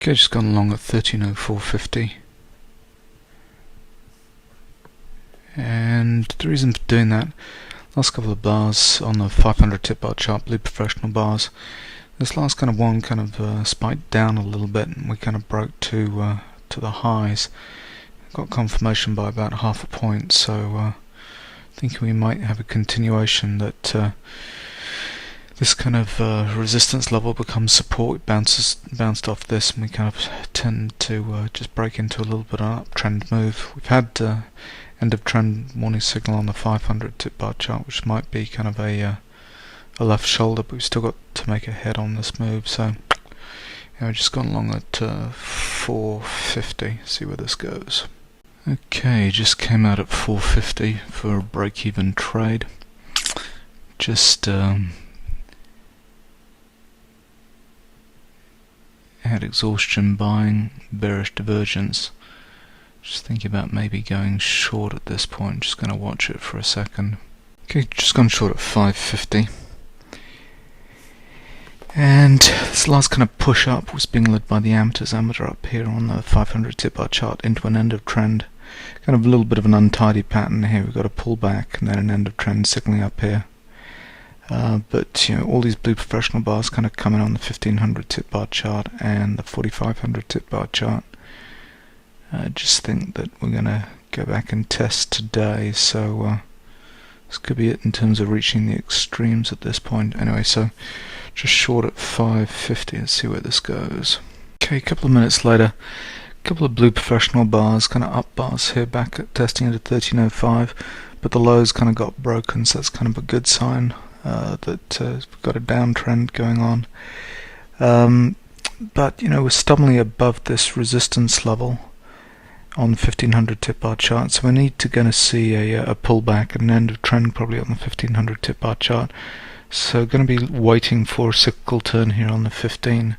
Okay, just gone along at 13.04.50, and the reason for doing that, last couple of bars on the 500 tip bar chart, blue professional bars, this last kind of one kind of spiked down a little bit, and we kind of broke to the highs. Got confirmation by about half a point, so thinking we might have a continuation that this kind of resistance level becomes support. It bounced off this, and we kind of tend to just break into a little bit of an uptrend move. We've had end of trend warning signal on the 500 tip bar chart, which might be kind of a left shoulder, but we've still got to make a head on this move. So yeah, we've just gone along at 4.50. See where this goes. Okay, just came out at 4.50 for a break-even trade. Just had exhaustion buying, bearish divergence. Just thinking about maybe going short at this point. Just going to watch it for a second. Okay, just gone short at 5.50. And this last kind of push up was being led by the amateurs. Amateur up here on the 500 tip bar chart into an end of trend. Kind of a little bit of an untidy pattern here. We've got a pullback and then an end of trend signaling up here. But you know, all these blue professional bars kind of coming on the 1500 tip bar chart and the 4500 tip bar chart. I just think that we're going to go back and test today, so this could be it in terms of reaching the extremes at this point. Anyway, so just short at 5.50. Let's see where this goes. Okay, a couple of minutes later, a couple of blue professional bars, kind of up bars here, back at testing at 13.05, but the lows kind of got broken, so that's kind of a good sign that we've got a downtrend going on. But you know, we're stubbornly above this resistance level on the 1500 tip bar chart, so we need to going to see a pullback and an end of trend probably on the 1500 tip bar chart. So going to be waiting for a cyclical turn here on the 15.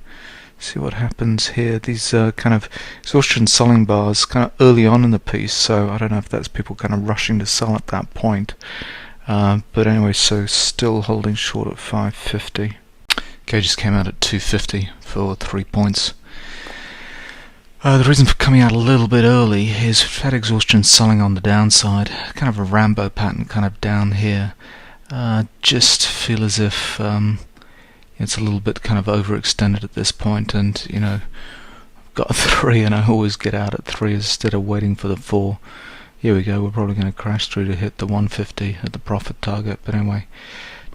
See what happens here. These kind of exhaustion selling bars kind of early on in the piece, so I don't know if that's people kind of rushing to sell at that point. But anyway, so still holding short at 5.50. Okay, just came out at 2.50 for 3 points. The reason for coming out a little bit early is we've had exhaustion selling on the downside, kind of a Rambo pattern kind of down here. Just feel as if it's a little bit kind of overextended at this point, and you know, I've got a 3 and I always get out at 3 instead of waiting for the 4. Here we go, we're probably going to crash through to hit the 150 at the profit target, but anyway,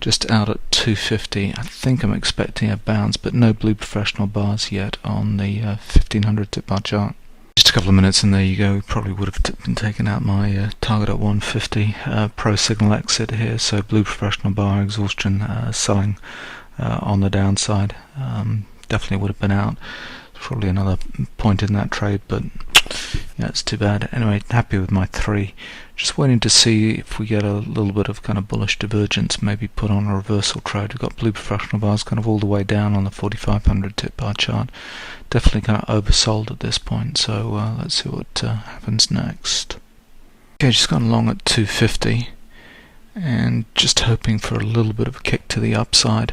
just out at 250. I think I'm expecting a bounce, but no blue professional bars yet on the 1500 tip bar chart. Just a couple of minutes and there you go. Probably would have been taken out my target at 150. Pro signal exit here, so blue professional bar exhaustion selling on the downside. Definitely would have been out. Probably another point in that trade, but yeah, it's too bad. Anyway, happy with my 3. Just waiting to see if we get a little bit of kind of bullish divergence, maybe put on a reversal trade. We've got blue professional bars kind of all the way down on the 4500 tip bar chart. Definitely kind of oversold at this point, so let's see what happens next. Okay, just gone along at 250 and just hoping for a little bit of a kick to the upside.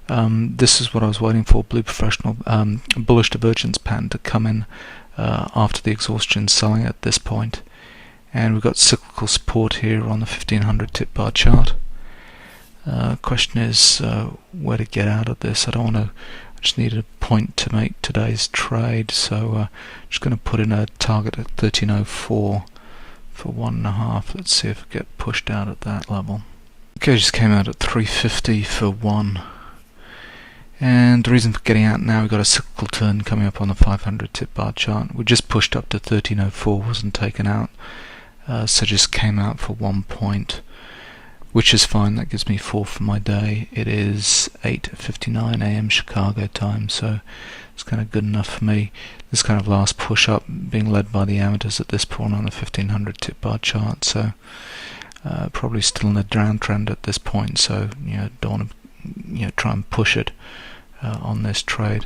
This is what I was waiting for, blue professional bullish divergence pattern to come in after the exhaustion selling at this point. And we've got cyclical support here on the 1500 tip bar chart. Question is where to get out of this. I just need a point to make today's trade, so just going to put in a target at 13.04 for 1.5. Let's see if I get pushed out at that level. Okay, just came out at 3.50 for 1. And the reason for getting out now, we've got a cyclical turn coming up on the 500 tip bar chart. We just pushed up to 13.04, wasn't taken out, so just came out for 1 point, which is fine. That gives me 4 for my day. It is 8:59 a.m. Chicago time, so it's kind of good enough for me. This kind of last push up being led by the amateurs at this point on the 1500 tip bar chart, so probably still in a downtrend at this point, so you know, don't want to try and push it on this trade.